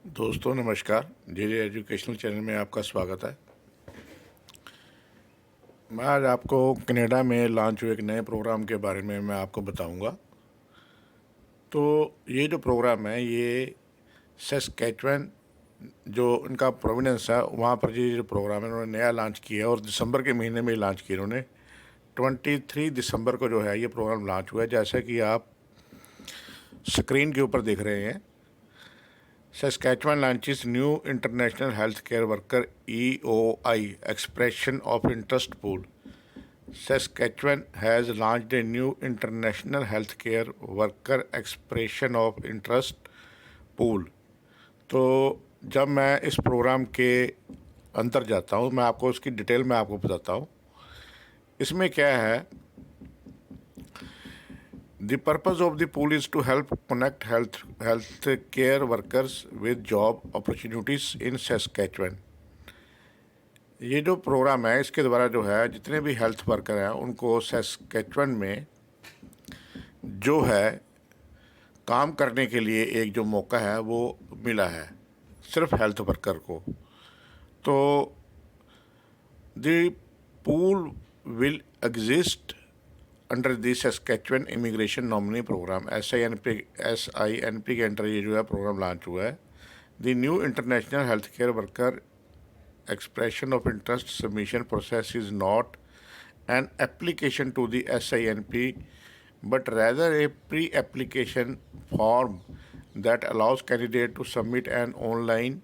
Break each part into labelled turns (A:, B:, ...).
A: दोस्तों नमस्कार। जे educational channel में आपका स्वागत है। मैं आज आपको कनाडा में लॉन्च हुए एक नए प्रोग्राम के बारे में मैं आपको बताऊंगा। तो ये जो प्रोग्राम है ये सस्कैचुअन जो इनका प्रोविडेंस है वहाँ पर ये जो प्रोग्राम है उन्होंने नया लॉन्च किया है और दिसंबर के महीने में लॉन्च किया इन्होंने। 23 दिसंबर को जो है ये प्रोग्राम लॉन्च हुआ है, जैसा कि आप स्क्रीन के ऊपर देख रहे हैं। Saskatchewan launches new International Healthcare Worker EOI Expression of Interest Pool. Saskatchewan has launched a new International Healthcare Worker Expression of Interest Pool. तो जब मैं इस प्रोग्राम के अंदर जाता हूँ, मैं आपको उसकी डिटेल में आपको बताता हूँ। इसमें क्या है, the purpose of the pool is to help connect healthcare workers with job opportunities in Saskatchewan. ये जो प्रोग्राम है इसके द्वारा जो है जितने भी हेल्थ वर्कर हैं उनको सस्कैचुअन में जो है काम करने के लिए एक जो मौका है वो मिला है सिर्फ हेल्थ वर्कर को। तो the pool will exist under the Saskatchewan immigration nominee programme SINP के अंडर ये जो है प्रोग्राम लॉन्च हुआ है। The new international health care worker expression of interest submission process is not an application to the SINP but rather a pre-application form that allows candidate to submit an online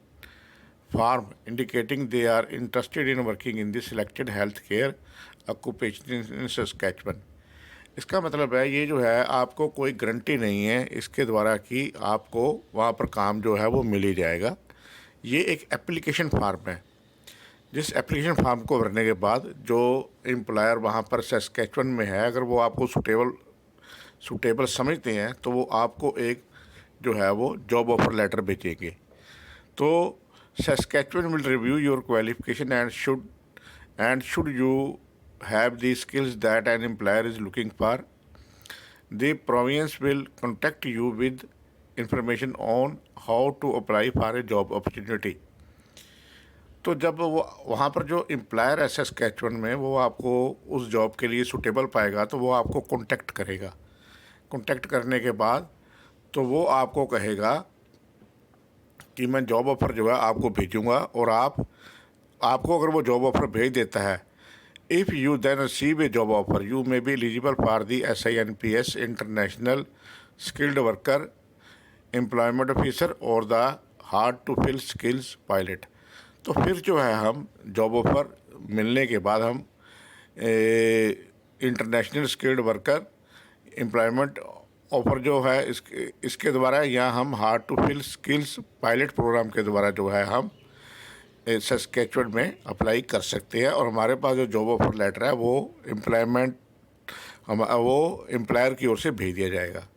A: form indicating they are interested in working in the selected healthcare occupation in Saskatchewan. इसका मतलब है ये जो है आपको कोई guarantee नहीं है इसके द्वारा कि आपको वहाँ पर काम जो है वो मिल ही जाएगा। ये एक एप्लीकेशन फॉर्म है, जिस एप्लीकेशन फॉर्म को भरने के बाद जो एम्प्लॉयर वहाँ पर सस्कैचुअन में है अगर वो आपको सूटेबल समझते हैं तो वो आपको एक जो है वो जॉब ऑफर लेटर भेजेंगे। तो Saskatchewan will review your qualification and should you have the skills that an employer is looking for, the province will contact you with information on how to apply for a job opportunity. तो जब वो वहाँ पर जो employer है Saskatchewan में वो आपको उस जॉब के लिए सूटेबल पाएगा तो वो आपको कांटेक्ट करेगा। कांटेक्ट करने के बाद तो वो आपको कहेगा कि मैं जॉब ऑफ़र जो है आपको भेजूँगा और आपको अगर वो जॉब ऑफ़र भेज देता है, if you then receive a job offer you may be eligible for the SINPS international skilled worker employment officer or the hard to fill skills pilot. तो फिर जो है हम जॉब ऑफ़र मिलने के बाद हम international skilled worker employment offer जो है इसके द्वारा या हम hard to fill skills pilot programme के द्वारा जो है हम सस्कैचुअन में अप्लाई कर सकते हैं और हमारे पास जो जॉब ऑफ़र लेटर है वो एम्प्लॉयर की ओर से भेज दिया जाएगा।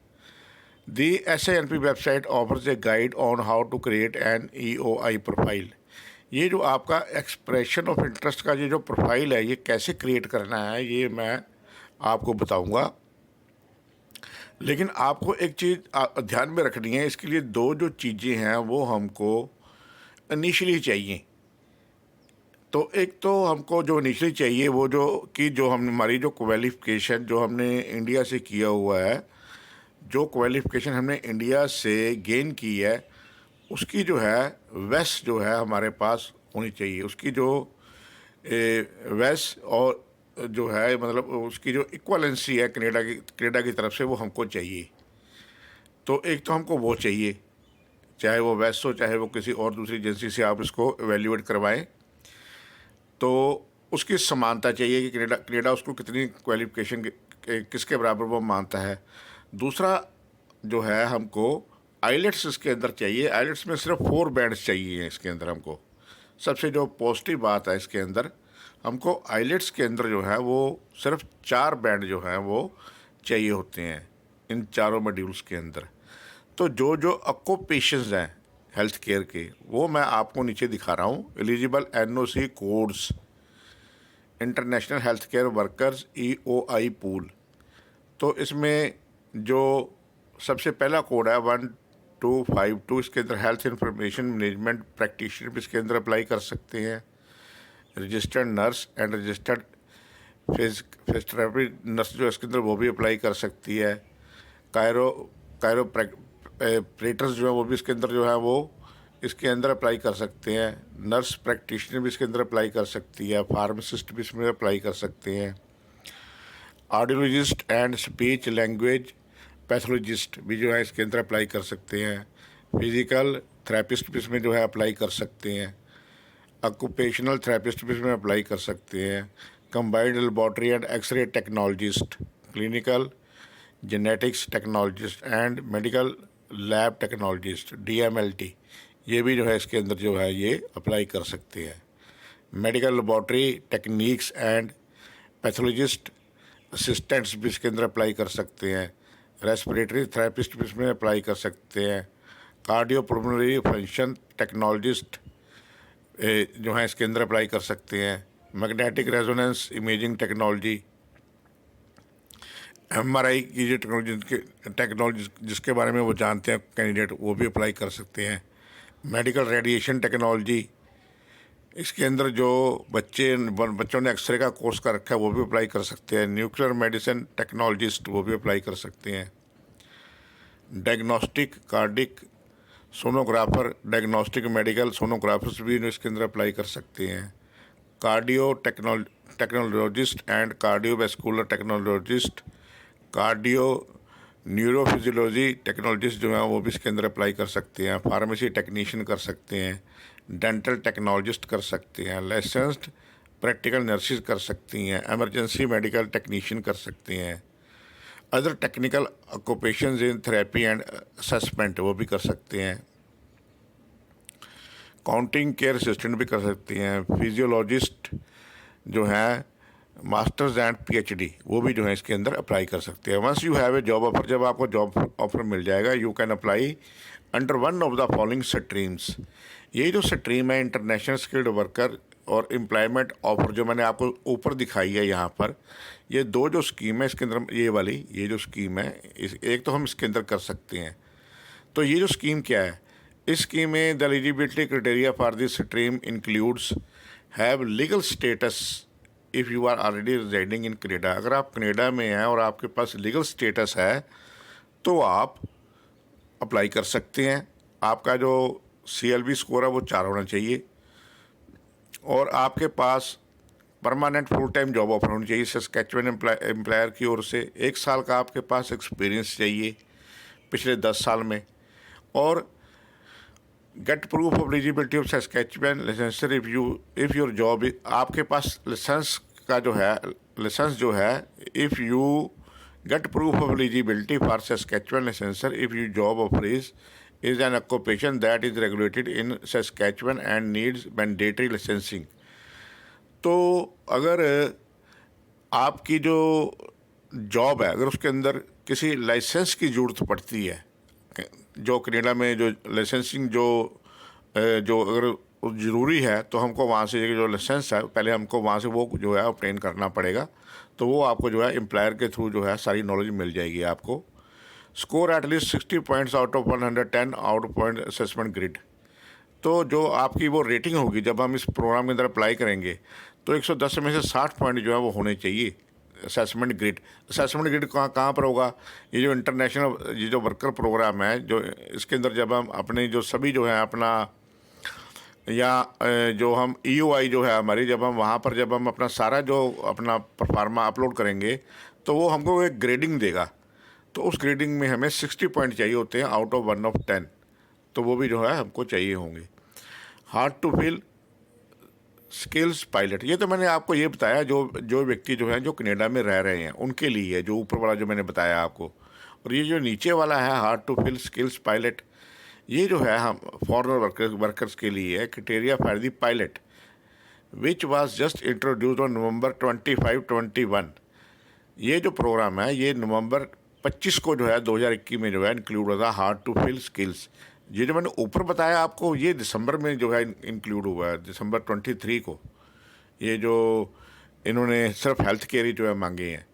A: The SINP website offers a guide on how to create an EOI profile. ये जो आपका एक्सप्रेशन ऑफ इंटरेस्ट का ये जो प्रोफाइल है ये कैसे क्रिएट करना है ये मैं आपको बताऊंगा। लेकिन आपको एक चीज़ ध्यान में रखनी है, इसके लिए दो जो चीज़ें हैं वो हमको इनिशियली चाहिए। तो एक तो हमको जो इनिशियली चाहिए वो जो हमारी जो क्वालिफ़िकेशन जो हमने इंडिया से किया हुआ है, जो क्वालिफ़िकेशन हमने इंडिया से गेन की है उसकी जो है वैस जो है हमारे पास होनी चाहिए। उसकी जो वैस और जो है मतलब उसकी जो इक्वलेंसी है कनाडा की तरफ से वो हमको चाहिए। तो एक तो हमको वो चाहिए, चाहे वो वैस हो चाहे वो किसी और दूसरी एजेंसी से आप इसको एवेल्यूएट करवाएं, तो उसकी समानता चाहिए कि कनाडा उसको कितनी क्वालिफ़िकेशन किसके बराबर वो मानता है। दूसरा जो है हमको आइलेट्स इसके अंदर चाहिए। आइलेट्स में सिर्फ 4 बैंड्स चाहिए इसके अंदर हमको। सबसे जो पॉजिटिव बात है इसके अंदर हमको आइलेट्स के अंदर जो है वो सिर्फ 4 बैंड जो हैं वो चाहिए होते हैं इन चारों मॉड्यूल्स के अंदर। तो जो ऑक्यूपेशंस हैं हेल्थ केयर के वो मैं आपको नीचे दिखा रहा हूँ। Eligible NOC codes international health care workers EOI pool. तो इसमें जो सबसे पहला कोड है 1 5252 इसके अंदर हेल्थ इंफॉर्मेशन मैनेजमेंट प्रैक्टिशनर भी इसके अंदर अप्लाई कर सकते हैं। Registered nurse and registered physiotherapy nurse जो इसके अंदर वो भी अप्लाई कर सकती है। कायरोप्रेटर्स जो है वो भी इसके अंदर जो है वो इसके अंदर अप्लाई कर सकते हैं। नर्स प्रैक्टिशनर भी इसके अंदर अप्लाई कर सकती है। फार्मासिस्ट भी इसमें अप्लाई कर सकते हैं। Audiologist and speech language pathologist भी जो है इसके अंदर अप्लाई कर सकते हैं। फिजिकल थेरेपिस्ट भी इसमें जो है अप्लाई कर सकते हैं। ऑक्यूपेशनल थेरेपिस्ट भी इसमें अप्लाई कर सकते हैं। Combined laboratory and X ray technologist, clinical genetics technologist and medical lab technologist DMLT, ये भी जो है इसके अंदर जो है ये अप्लाई कर सकते हैं। Medical laboratory techniques and pathologist assistants भी इसके अंदर अप्लाई कर सकते हैं। रेस्पिरेटरी थेरेपिस्ट भी इसमें अप्लाई कर सकते हैं। कार्डियोपल्मोनरी फंक्शन टेक्नोलॉजिस्ट जो है इसके अंदर अप्लाई कर सकते हैं। Magnetic resonance imaging technology, MRI की जो टेक्नोलॉजी जिसके बारे में वो जानते हैं कैंडिडेट, वो भी अप्लाई कर सकते हैं। मेडिकल रेडिएशन टेक्नोलॉजी, इसके अंदर जो बच्चों ने एक्सरे का कोर्स कर रखा है वो भी अप्लाई कर सकते हैं। न्यूक्लियर मेडिसिन टेक्नोलॉजिस्ट वो भी अप्लाई कर सकते हैं। Diagnostic cardiac sonographer, diagnostic medical sonographers भी इसके अंदर अप्लाई कर सकते हैं। Cardio technologist and cardiovascular technologist, cardio neurophysiology technologist जो है वो भी इसके अंदर अप्लाई कर सकते हैं। फार्मेसी टेक्नीशियन कर सकते हैं। डेंटल टेक्नोलॉजिस्ट कर सकते हैं। लाइसेंस्ड प्रैक्टिकल नर्सेज कर सकती हैं। एमरजेंसी मेडिकल टेक्नीशियन कर सकते हैं। Other technical occupations in therapy and assessment वो भी कर सकते हैं। काउंटिंग केयर असिस्टेंट भी कर सकते हैं। फिजियोलॉजिस्ट जो है मास्टर्स एंड PhD वो भी जो है इसके अंदर अप्लाई कर सकते हैं। Once you have a job offer, जब आपको जॉब ऑफर मिल जाएगा, you can apply under one of the following streams. ये जो स्ट्रीम है इंटरनेशनल स्किल्ड वर्कर और एम्प्लॉयमेंट ऑफर जो मैंने आपको ऊपर दिखाई है यहाँ पर, ये दो जो स्कीम है इसके अंदर, ये वाली ये जो स्कीम है एक तो हम इसके अंदर कर सकते हैं। तो ये जो स्कीम क्या है, इस स्कीम में the eligibility criteria for this stream includes have legal status if you are already residing in Canada. अगर आप कनेडा में हैं और आपके पास लीगल स्टेटस है तो आप अप्लाई कर सकते हैं। आपका जो CLB स्कोर है वो 4 होना चाहिए और आपके पास permanent full time job offer होनी चाहिए सस्कैचुअन एम्प्लॉयर की ओर से। 1 साल का आपके पास एक्सपीरियंस चाहिए पिछले 10 साल में। और get proof of eligibility of Saskatchewan licensure if your job, आपके पास लाइसेंस का जो है लाइसेंस जो है, if you get proof of eligibility for Saskatchewan licensure if you job offer is an occupation that is regulated in Saskatchewan and needs mandatory licensing। तो अगर आपकी जो जॉब है अगर उसके अंदर किसी लाइसेंस की ज़रूरत पड़ती है, जो कनाडा में जो लाइसेंसिंग जो अगर ज़रूरी है, तो हमको वहाँ से जो लाइसेंस है पहले हमको वहाँ से वो जो है ऑब्टेन करना पड़ेगा। तो वो आपको जो है एम्प्लॉयर के थ्रू जो है सारी नॉलेज मिल जाएगी आपको। Score at least 60 points out of 110 out of point assessment grid. तो जो आपकी वो रेटिंग होगी जब हम इस प्रोग्राम के अंदर अप्लाई करेंगे तो 110 में से 60 पॉइंट जो है वो होने चाहिए असेसमेंट ग्रिड। असेसमेंट ग्रिड कहाँ पर होगा, ये जो इंटरनेशनल ये जो वर्कर प्रोग्राम है जो इसके अंदर जब हम अपने जो सभी जो है अपना या जो हम EOI जो है हमारी, जब हम वहाँ पर जब हम अपना सारा जो अपना परफार्मा अपलोड करेंगे तो वो हमको एक ग्रेडिंग देगा। तो उस ग्रेडिंग में हमें 60 पॉइंट चाहिए होते हैं आउट ऑफ 1 ऑफ 10। तो वो भी जो है हमको चाहिए होंगे। Hard to fill skills pilot, ये तो मैंने आपको ये बताया जो व्यक्ति जो है जो कनाडा में रह रहे हैं उनके लिए है, जो ऊपर वाला जो मैंने बताया आपको। और ये जो नीचे वाला है hard to fill skills pilot, ये जो है हम फॉरेनर वर्कर्स के लिए है। Criteria for the pilot which was just introduced on November 25-21। ये जो प्रोग्राम है ये नवंबर 25 को जो है 2021 में जो है इंक्लूड होता है हार्ड टू फिल स्किल्स। ये जो मैंने ऊपर बताया आपको ये दिसंबर में जो है इंक्लूड हुआ है, दिसंबर 23 को। ये जो इन्होंने सिर्फ हेल्थ केयर ही जो है मांगे हैं।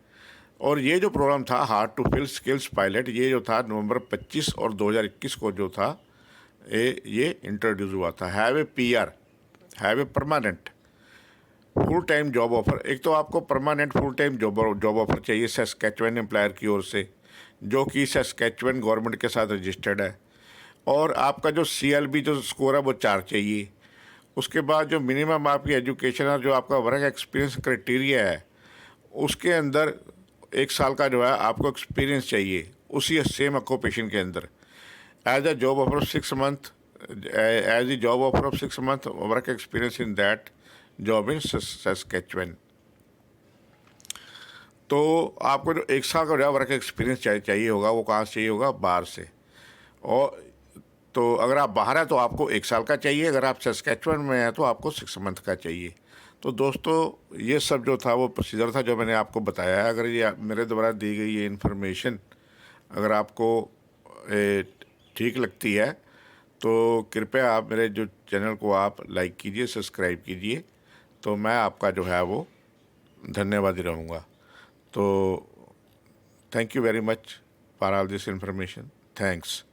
A: और ये जो प्रोग्राम था hard to fill skills pilot, ये जो था नवंबर 25 और 2021 को जो था ये इंट्रोड्यूस हुआ था। Have a PR, have a permanent full time job offer. एक तो आपको permanent full time job offer चाहिए सस्कैचुअन एम्प्लॉयर की ओर से, जो कि सस्कैचुअन गवर्नमेंट के साथ रजिस्टर्ड है। और आपका जो CLB जो स्कोर है वो 4 चाहिए। उसके बाद जो मिनिमम आपकी एजुकेशन और जो आपका वर्क एक्सपीरियंस क्राइटेरिया है, उसके अंदर 1 साल का जो है आपको एक्सपीरियंस चाहिए उसी सेम ऑक्यूपेशन के अंदर। As a job offer of 6 month, as a job offer of 6 month work experience in that job in Saskatchewan. तो आपको जो 1 साल का जो है वर्क एक्सपीरियंस चाहिए होगा, वो कहाँ से चाहिए होगा? बाहर से। और तो अगर आप बाहर हैं तो आपको 1 साल का चाहिए, अगर आप सस्कैचुअन में हैं तो आपको 6 मंथ का चाहिए। तो दोस्तों ये सब जो था वो प्रोसीजर था जो मैंने आपको बताया है। अगर ये मेरे द्वारा दी गई ये इन्फॉर्मेशन अगर आपको ठीक लगती है तो कृपया आप मेरे जो चैनल को आप लाइक कीजिए, सब्सक्राइब कीजिए, तो मैं आपका जो है वो धन्यवादी रहूँगा। तो thank you very much for all this information. Thanks.